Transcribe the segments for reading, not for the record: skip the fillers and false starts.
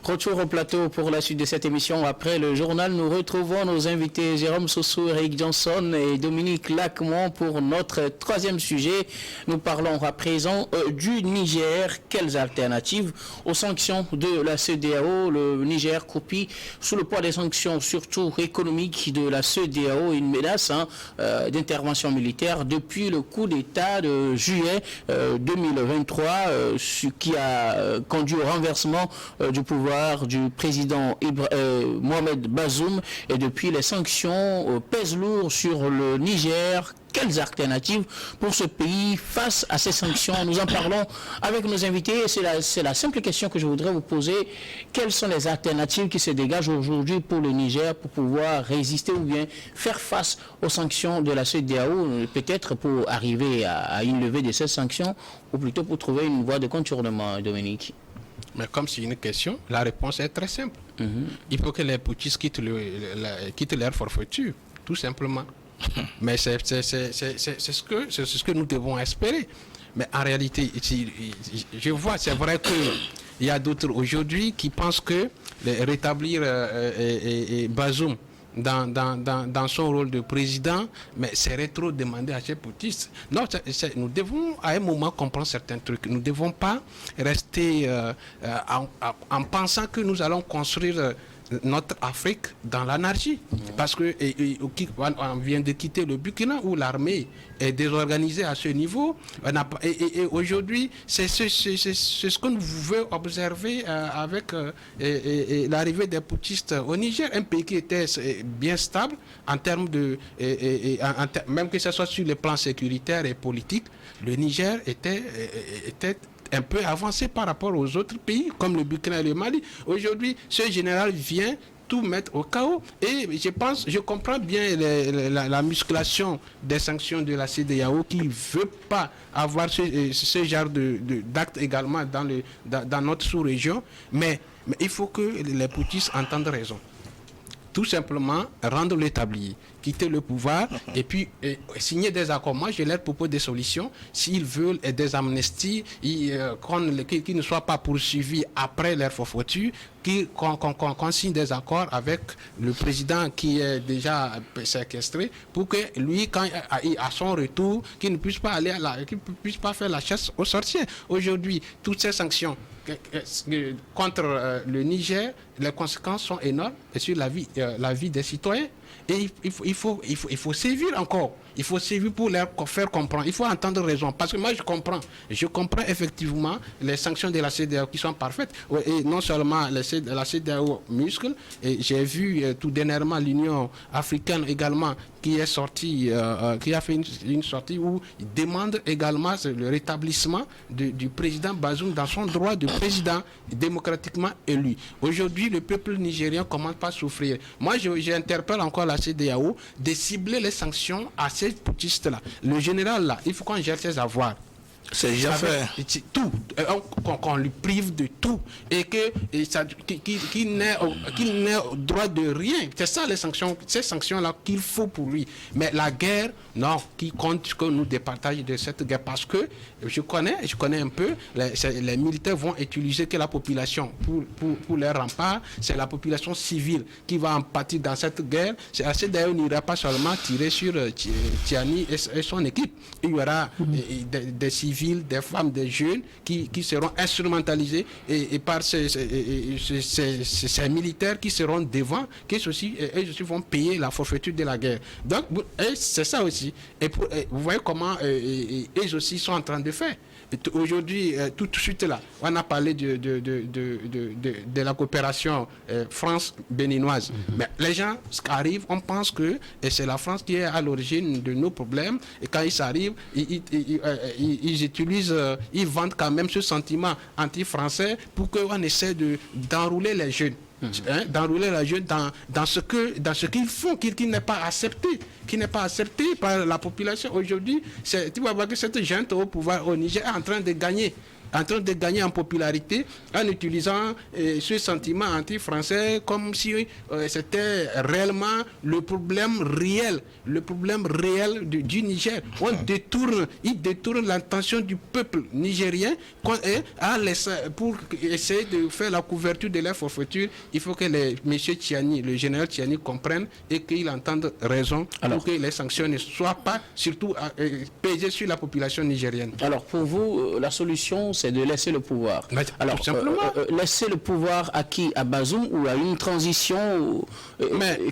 Retour au plateau pour la suite de cette émission. Après le journal, nous retrouvons nos invités Jérôme Sossou, Eric Johnson et Dominique Lacmont pour notre troisième sujet. Nous parlons à présent du Niger. Quelles alternatives aux sanctions de la CEDEAO? Le Niger copie sous le poids des sanctions, surtout économiques de la CEDEAO, une menace d'intervention militaire depuis le coup d'État de juillet 2023, ce qui a conduit au renversement du pouvoir du président Mohamed Bazoum, et depuis les sanctions pèsent lourd sur le Niger. Quelles alternatives pour ce pays face à ces sanctions? Nous en parlons avec nos invités. C'est la simple question que je voudrais vous poser. Quelles sont les alternatives qui se dégagent aujourd'hui pour le Niger pour pouvoir résister ou bien faire face aux sanctions de la CEDEAO, peut-être pour arriver à une levée de ces sanctions, ou plutôt pour trouver une voie de contournement, Dominique? Mais comme c'est une question, la réponse est très simple. Il faut que les putschistes quittent leur forfaiture, tout simplement. Mais c'est ce que nous devons espérer. Mais en réalité, je vois, c'est vrai qu'il y a d'autres aujourd'hui qui pensent que rétablir Bazoum dans son rôle de président, mais serait trop demandé à ces putschistes. Non, nous devons à un moment comprendre certains trucs. Nous ne devons pas rester en pensant que nous allons construire notre Afrique dans l'anarchie. Parce que on vient de quitter le Burkina où l'armée est désorganisée à ce niveau. Et aujourd'hui, c'est ce que nous pouvons observer avec l'arrivée des putschistes au Niger, un pays qui était bien stable en termes de... même que ce soit sur le plan sécuritaire et politique, le Niger était un peu avancé par rapport aux autres pays comme le Burkina et le Mali. Aujourd'hui, ce général vient tout mettre au chaos, et je comprends bien la musculation des sanctions de la CEDEAO qui ne veut pas avoir ce genre d'actes également dans notre sous-région, mais il faut que les putschistes entendent raison. Tout simplement rendre l'établi, quitter le pouvoir et puis signer des accords. Moi, je leur propose des solutions. S'ils veulent des amnesties, qui ne soient pas poursuivis après leur forfaiture, qu'on signe des accords avec le président qui est déjà séquestré, pour que lui, quand à son retour, qu'il ne puisse pas aller qu'il ne puisse pas faire la chasse aux sorciers. Aujourd'hui, toutes ces sanctions contre le Niger, les conséquences sont énormes sur la vie des citoyens. Et il faut sévir encore. Il faut sévir pour leur faire comprendre. Il faut entendre raison. Parce que moi, je comprends effectivement les sanctions de la CEDEAO qui sont parfaites. Et non seulement la CEDEAO muscle, et j'ai vu tout dernièrement l'Union africaine également qui est sortie, qui a fait une sortie où il demande également le rétablissement du président Bazoum dans son droit de président démocratiquement élu. Aujourd'hui, le peuple nigérien ne commence pas à souffrir. Moi, j'interpelle encore la CEDEAO de cibler les sanctions à ces putschistes-là. Le général, là, il faut qu'on gère ses avoirs. C'est déjà fait. Tout, qu'on lui prive de tout et qu'il n'ait droit de rien. C'est ça ces sanctions-là qu'il faut pour lui. Mais la guerre, non, qui compte que nous départagions de cette guerre, parce que je connais un peu, les militaires vont utiliser que la population pour les remparts. C'est la population civile qui va en pâtir dans cette guerre. D'ailleurs, il n'ira pas seulement tirer sur Tiani et son équipe. Il y aura des civils, des femmes, des jeunes qui seront instrumentalisés et par ces militaires qui seront devant, qui aussi vont payer la forfaiture de la guerre. Donc, c'est ça aussi. Et vous voyez comment eux aussi sont en train de faire. Aujourd'hui, tout de suite là, on a parlé de la coopération France-béninoise. Mais les gens arrivent, on pense que c'est la France qui est à l'origine de nos problèmes. Et quand ils arrivent, ils vendent quand même ce sentiment anti-français pour qu'on essaie d'enrouler les jeunes. D'enrouler la jeune dans ce qu'ils font, qui n'est pas accepté par la population. Aujourd'hui, tu vas voir que cette junte au pouvoir au Niger est en train de gagner en train de gagner en popularité en utilisant ce sentiment anti-français comme si c'était réellement le problème réel du Niger. Il détourne l'attention du peuple nigérien pour essayer de faire la couverture de leur forfaiture. Il faut que le général Tchiani comprenne et qu'il entende raison pour que les sanctions ne soient pas surtout pesées sur la population nigérienne. Alors pour vous, la solution c'est de laisser le pouvoir. Alors tout simplement. Laisser le pouvoir à qui? À Bazoum ou à une transition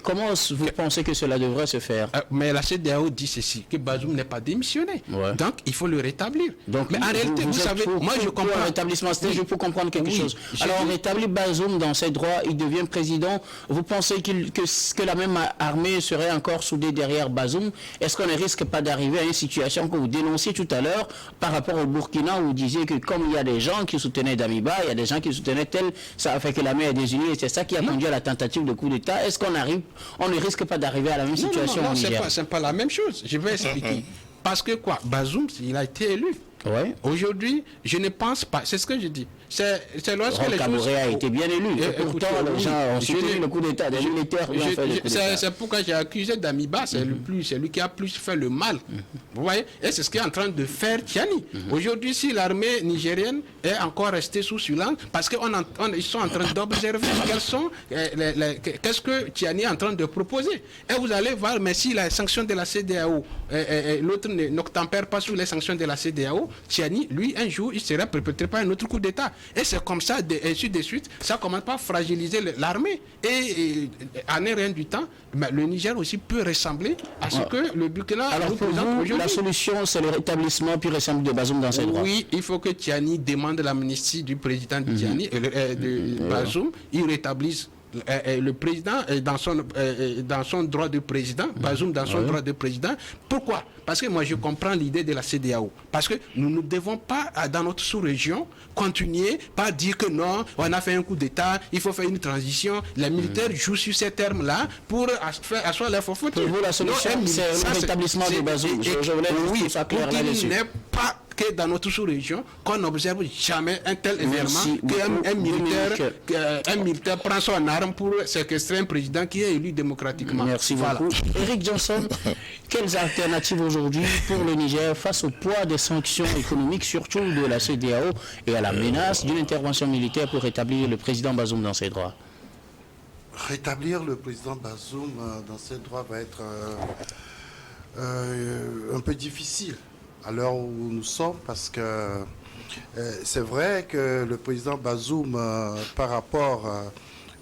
comment vous pensez que cela devrait se faire? Mais la CEDEAO dit ceci, que Bazoum n'est pas démissionné. Ouais. Donc il faut le rétablir. Donc, mais en réalité, vous savez, moi je comprends. Un rétablissement, je peux comprendre quelque chose. Alors on rétablit Bazoum dans ses droits, il devient président. Vous pensez que la même armée serait encore soudée derrière Bazoum? Est-ce qu'on ne risque pas d'arriver à une situation que vous dénonciez tout à l'heure par rapport au Burkina où vous disiez que comme il y a des gens qui soutenaient Damiba, il y a des gens qui soutenaient tel, ça a fait que l'armée est désunie et c'est ça qui a conduit à la tentative de coup d'État. Est-ce qu'on ne risque pas d'arriver à la même situation au Niger? C'est pas la même chose. Je vais expliquer. Parce que Bazoum, il a été élu. Ouais. Aujourd'hui, je ne pense pas, c'est ce que je dis. C'est lorsque les choses... a été bien élu. Et pourtant, les gens ont soutenu le coup d'État. Des militaires lui ont fait le coup d'État. C'est pourquoi j'ai accusé Damiba, c'est lui qui a plus fait le mal. Vous voyez? Et c'est ce qu'est en train de faire Tchiani. Aujourd'hui, si l'armée nigérienne est encore restée sous silence, parce qu'ils sont en train d'observer qu'est-ce que Tchiani est en train de proposer. Et vous allez voir, mais si la sanction de la CEDEAO, l'autre n'obtempère pas sous les sanctions de la CEDEAO, Tchiani, lui, un jour, il serait perpétré par un autre coup d'État. Et c'est comme ça, ainsi de suite, ça commence pas à fragiliser l'armée. Et en rien du temps, le Niger aussi peut ressembler à ce que le Burkina représente aujourd'hui. La solution, c'est le rétablissement pur et simple de Bazoum dans ses droits. Oui, il faut que Tchiani demande l'amnistie du président de Bazoum, il rétablisse le président dans son droit de président, Bazoum dans son droit de président. Pourquoi? Parce que moi je comprends l'idée de la CEDEAO. Parce que nous ne devons pas, dans notre sous-région, continuer par dire que non, on a fait un coup d'État, il faut faire une transition. Les militaires jouent sur ces termes-là pour faire asseoir leur forfaiture. Pour vous, la solution, c'est le rétablissement de Bazoum. Je voulais ça clair là-dessus. Pas que dans notre sous-région, qu'on n'observe jamais un tel événement, qu'un militaire prend son arme pour séquestrer un président qui est élu démocratiquement. Merci beaucoup. Eric Johnson, quelles alternatives aujourd'hui pour le Niger face au poids des sanctions économiques, surtout de la CEDEAO, et à la menace d'une intervention militaire pour rétablir le président Bazoum dans ses droits? Rétablir le président Bazoum dans ses droits va être un peu difficile à l'heure où nous sommes, parce que c'est vrai que le président Bazoum, par rapport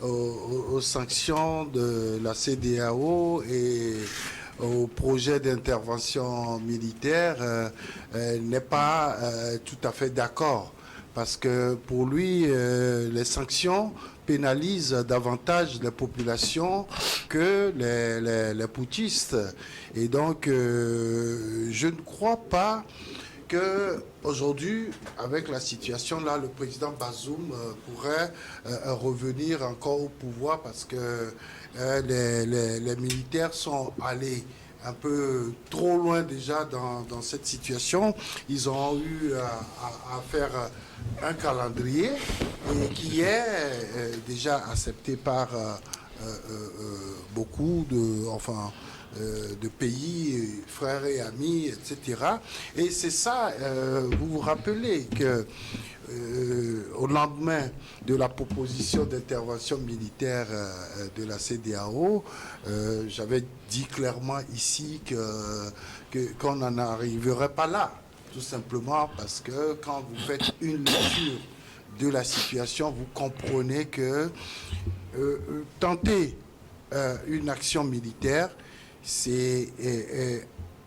aux sanctions de la CEDEAO et au projet d'intervention militaire, n'est pas tout à fait d'accord. Parce que pour lui, les sanctions pénalisent davantage les populations que les putschistes. Et donc, je ne crois pas qu'aujourd'hui, avec la situation là, le président Bazoum pourrait revenir encore au pouvoir, parce que les militaires sont allés un peu trop loin déjà dans cette situation. Ils ont eu à faire un calendrier qui est déjà accepté par beaucoup de pays, frères et amis, etc. Et c'est ça, vous vous rappelez que au lendemain de la proposition d'intervention militaire de la CEDEAO, j'avais dit clairement ici qu'on n'en arriverait pas là, tout simplement parce que quand vous faites une lecture de la situation, vous comprenez que tenter une action militaire, c'est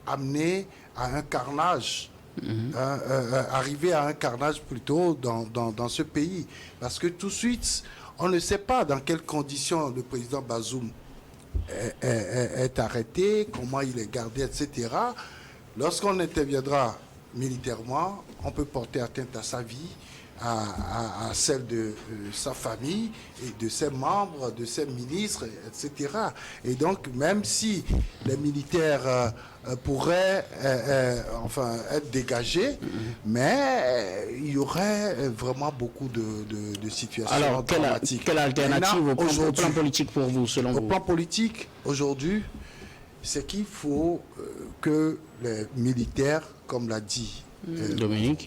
amener à un carnage. Arriver à un carnage plutôt dans ce pays. Parce que tout de suite, on ne sait pas dans quelles conditions le président Bazoum est arrêté, comment il est gardé, etc. Lorsqu'on interviendra militairement, on peut porter atteinte à sa vie, à celle de sa famille et de ses membres, de ses ministres, etc. Et donc, même si les militaires pourraient être dégagés, mais il y aurait vraiment beaucoup de situations dramatiques. Quelle alternative au plan politique pour vous, selon vous? Au plan politique, aujourd'hui, c'est qu'il faut que les militaires, comme l'a dit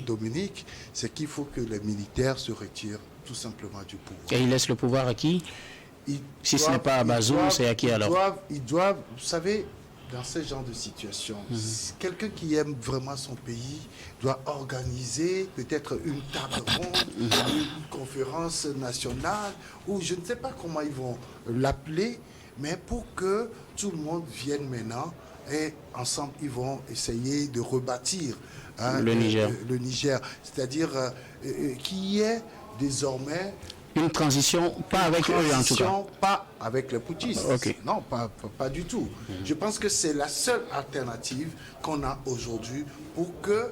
Dominique, c'est qu'il faut que les militaires se retirent tout simplement du pouvoir. Et ils laissent le pouvoir à qui? Si ce n'est pas à Bazoum, c'est à qui alors? Ils doivent, vous savez, dans ce genre de situation, quelqu'un qui aime vraiment son pays doit organiser peut-être une table ronde, une conférence nationale, ou je ne sais pas comment ils vont l'appeler, mais pour que tout le monde vienne maintenant et ensemble ils vont essayer de rebâtir le Niger. C'est-à-dire qu'il y ait désormais une transition, pas avec eux en tout cas. Pas avec les putschistes. Okay. Non, pas du tout. Je pense que c'est la seule alternative qu'on a aujourd'hui pour que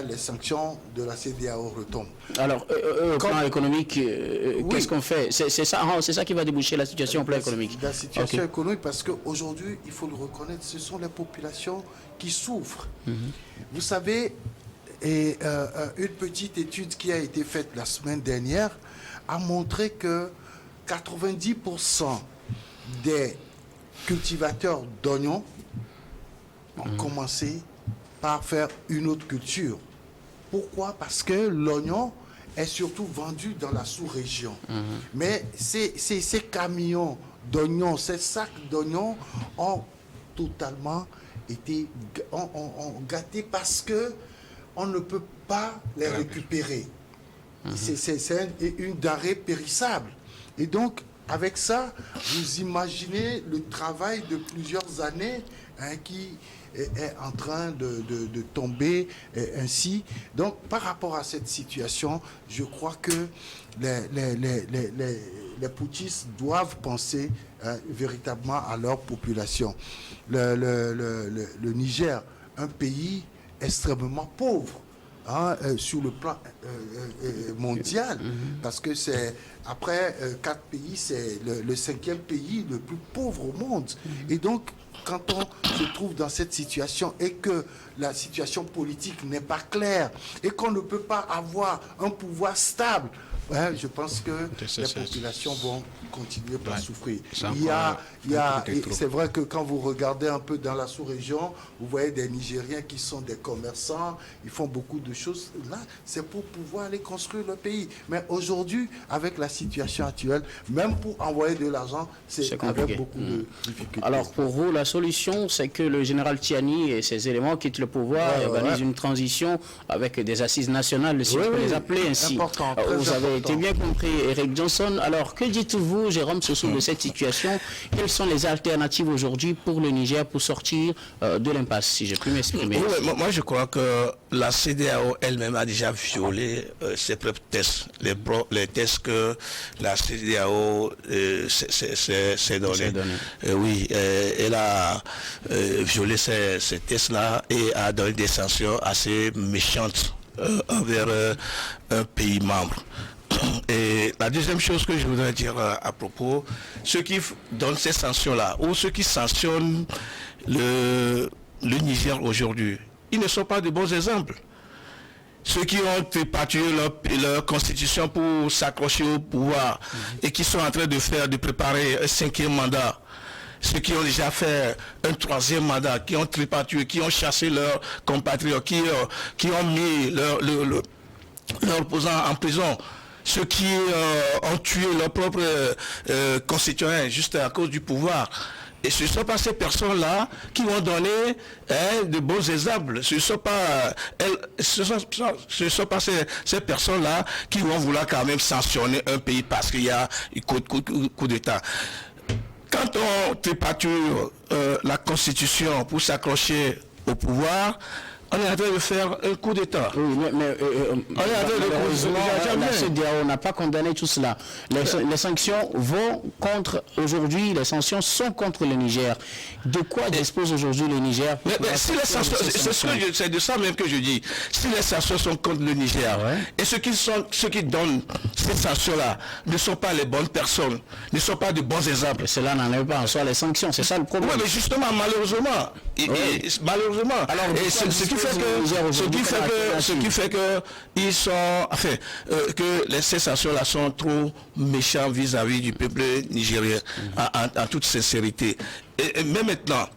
les sanctions de la CEDEAO retombent. Alors, au plan économique, qu'est-ce qu'on fait? C'est ça qui va déboucher la situation au plan économique. La situation économique, parce qu'aujourd'hui, il faut le reconnaître, ce sont les populations qui souffrent. Vous savez, une petite étude qui a été faite la semaine dernière a montré que 90% des cultivateurs d'oignons ont commencé par faire une autre culture. Pourquoi? Parce que l'oignon est surtout vendu dans la sous-région. Mais ces camions d'oignons, ces sacs d'oignons ont totalement été ont gâté parce que on ne peut pas les récupérer. C'est une denrée périssable. Et donc, avec ça, vous imaginez le travail de plusieurs années qui est en train de tomber ainsi. Donc, par rapport à cette situation, je crois que les putschistes doivent penser véritablement à leur population. Le Niger, un pays extrêmement pauvre, sur le plan mondial, parce que c'est après 4 pays, c'est le 5e pays le plus pauvre au monde. Et donc, quand on se trouve dans cette situation et que la situation politique n'est pas claire et qu'on ne peut pas avoir un pouvoir stable, je pense que les populations vont continuer par souffrir. C'est vrai que quand vous regardez un peu dans la sous-région, vous voyez des Nigériens qui sont des commerçants, ils font beaucoup de choses. Là, c'est pour pouvoir aller construire le pays. Mais aujourd'hui, avec la situation actuelle, même pour envoyer de l'argent, c'est avec beaucoup de difficultés. Alors pour vous, la solution, c'est que le général Tiani et ses éléments quittent le pouvoir et organisent une transition avec des assises nationales, si je peux les appeler ainsi. Vous avez été bien compris, Eric Johnson. Alors, que dites-vous, Jérôme Sossou, de cette situation? Quelles sont les alternatives aujourd'hui pour le Niger pour sortir de l'impasse, si j'ai pu m'exprimer? Moi, je crois que la CEDEAO elle-même a déjà violé ses propres tests, les tests que la CEDEAO s'est donné. Oui, elle a violé ces tests-là et a donné des sanctions assez méchantes envers un pays membre. Et la deuxième chose que je voudrais dire à propos, ceux qui donnent ces sanctions-là, ou ceux qui sanctionnent le Niger aujourd'hui, ils ne sont pas de bons exemples. Ceux qui ont tripatouillé leur constitution pour s'accrocher au pouvoir et qui sont en train de préparer un 5e mandat, ceux qui ont déjà fait un 3e mandat, qui ont tripatouillé, qui ont chassé leurs compatriotes, qui ont mis leurs opposants en prison, ceux qui ont tué leurs propres concitoyens juste à cause du pouvoir. Et ce ne sont pas ces personnes-là qui vont donner de bons exemples. Ce ne sont pas, ces personnes-là qui vont vouloir quand même sanctionner un pays parce qu'il y a un coup d'État. Quand on tripatouille la Constitution pour s'accrocher au pouvoir, On est en train de faire un coup d'État. Oui, mais malheureusement, la CEDEAO n'a pas condamné tout cela. Les sanctions vont contre, aujourd'hui, les sanctions sont contre le Niger. De quoi dispose aujourd'hui le Niger? Mais si les sanctions, c'est de ça même que je dis, si les sanctions sont contre le Niger, et ceux qui donnent ces sanctions-là ne sont pas les bonnes personnes, ne sont pas de bons exemples. Et cela n'enlève pas en soi les sanctions, c'est ça le problème. Oui, mais justement, malheureusement, alors, ce qui fait que ils sont, enfin, que ces sanctions-là sont trop méchants vis-à-vis du peuple nigérien, en toute sincérité. Mais maintenant,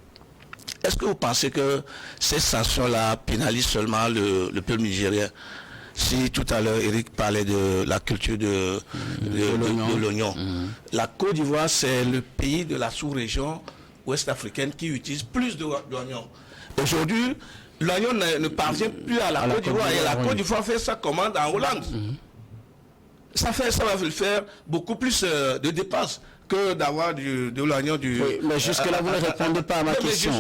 est-ce que vous pensez que ces sanctions-là pénalisent seulement le peuple nigérien? Si tout à l'heure Eric parlait de la culture de l'oignon, la Côte d'Ivoire, c'est le pays de la sous-région ouest-africaine qui utilise plus d'oignons. Aujourd'hui, l'oignon ne parvient plus à la Côte d'Ivoire et la Côte d'Ivoire fait sa commande en Hollande. Ça va faire beaucoup plus de dépenses que d'avoir de l'oignon du... Oui, mais jusque-là, vous ne répondez pas à ma question.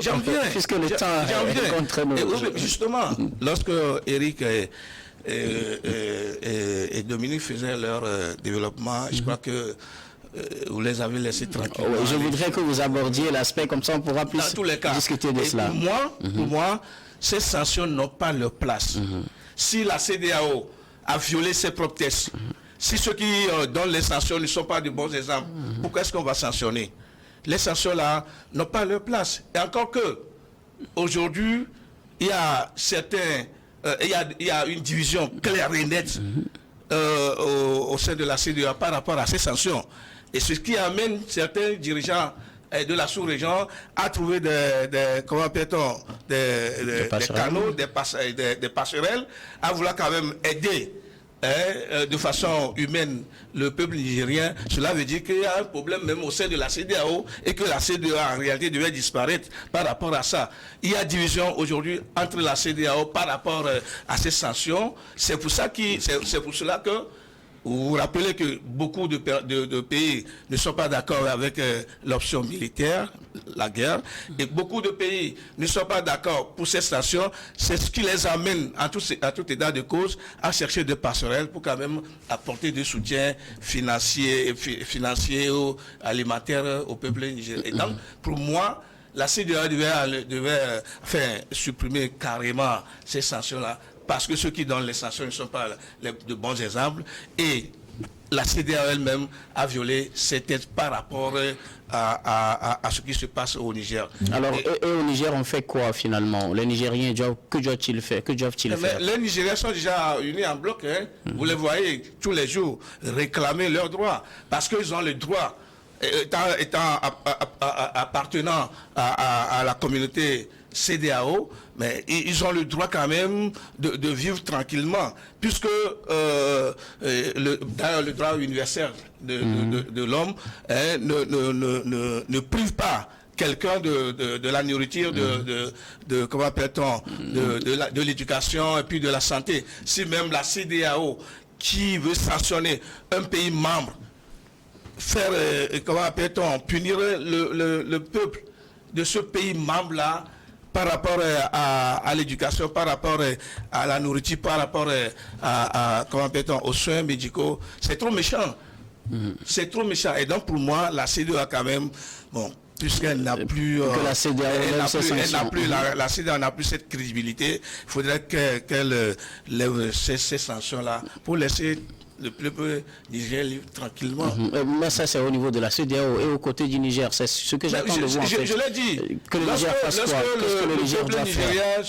J'en viens. Puisque le temps est contre nous. Justement, lorsque Eric et Dominique faisaient leur développement, je crois que vous les avez laissés tranquilles. Oui, je voudrais que vous abordiez l'aspect, comme ça on pourra plus discuter de cela. Pour moi, ces sanctions n'ont pas leur place. Si la CEDEAO a violé ses propres tests, si ceux qui donnent les sanctions ne sont pas de bons exemples, pourquoi est-ce qu'on va sanctionner? Les sanctions-là n'ont pas leur place. Et encore que, aujourd'hui, il y a certains... il y a une division claire et nette au sein de la CEDEAO par rapport à ces sanctions. Et ce qui amène certains dirigeants de la sous-région à trouver des canaux, des passerelles, à vouloir quand même aider de façon humaine le peuple nigérien. Cela veut dire qu'il y a un problème même au sein de la CEDEAO et que la CEDEAO en réalité devait disparaître par rapport à ça. Il y a division aujourd'hui entre la CEDEAO par rapport à ces sanctions. C'est pour cela que vous vous rappelez que beaucoup de pays ne sont pas d'accord avec l'option militaire, la guerre, et beaucoup de pays ne sont pas d'accord pour ces sanctions. C'est ce qui les amène, à tout état de cause, à chercher des passerelles pour quand même apporter du soutien financier ou alimentaire au peuple nigérien. Et donc, pour moi, la CEDEAO devait supprimer carrément ces sanctions-là, parce que ceux qui donnent les sanctions ne sont pas de bons exemples, et la CEDEAO elle-même a violé ses textes par rapport à ce qui se passe au Niger. Alors, et au Niger, on fait quoi finalement? Les Nigériens, que doivent-ils faire? Les Nigériens sont déjà unis en bloc. Vous les voyez tous les jours réclamer leurs droits, parce qu'ils ont le droit, appartenant à la communauté CEDEAO, mais ils ont le droit quand même de vivre tranquillement, puisque le droit universel de l'homme ne prive pas quelqu'un de la nourriture, comment appelle-t-on, de l'éducation et puis de la santé. Si même la CEDEAO, qui veut sanctionner un pays membre, faire, comment appelle-t-on, punir le peuple de ce pays membre-là, par rapport à l'éducation, par rapport à la nourriture, par rapport comment peut-on, aux soins médicaux, c'est trop méchant. C'est trop méchant. Et donc pour moi, la CEDEAO a quand même, bon, puisqu'elle n'a plus, la CEDEAO n'a plus cette crédibilité, il faudrait qu'elle lève ces sanctions-là pour laisser le peuple nigérien libre tranquillement. Mais ça, c'est au niveau de la CEDEAO et au côté du Niger. C'est ce que j'attends de vous. Je l'ai dit. Que le Niger fasse quoi? Qu'est-ce que le Niger doit faire?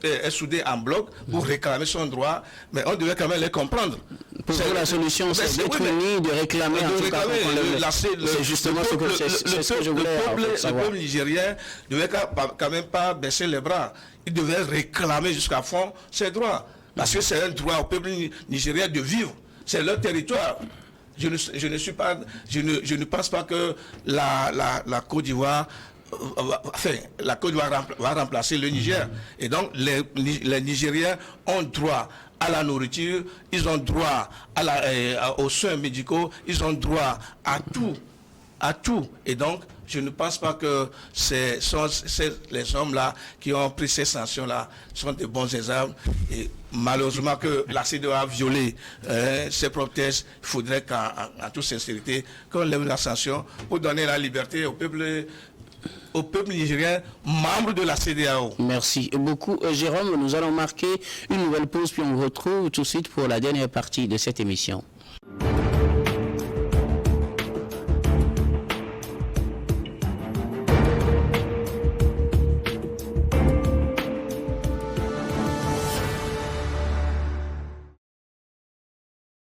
Est soudé en bloc pour réclamer son droit, mais on devait quand même les comprendre. Pour vous, la solution, c'est d'être unis, de réclamer en tout cas. C'est justement ce que je voulais savoir. Le peuple nigérien ne devait quand même pas baisser les bras. Il devait réclamer jusqu'à fond ses droits. Parce que c'est un droit au peuple nigérien de vivre. C'est leur territoire. Je ne pense pas que la Côte d'Ivoire, va remplacer le Niger. Et donc, les Nigériens ont droit à la nourriture, ils ont droit aux soins médicaux, ils ont droit à tout à tout. Et donc, je ne pense pas que les hommes-là qui ont pris ces sanctions-là sont de bons exemples. Et malheureusement que la CEDEAO a violé ses propres tests, il faudrait qu'en toute sincérité, qu'on lève la sanction pour donner la liberté au peuple nigérien, membre de la CEDEAO. Merci beaucoup, Jérôme. Nous allons marquer une nouvelle pause, puis on vous retrouve tout de suite pour la dernière partie de cette émission.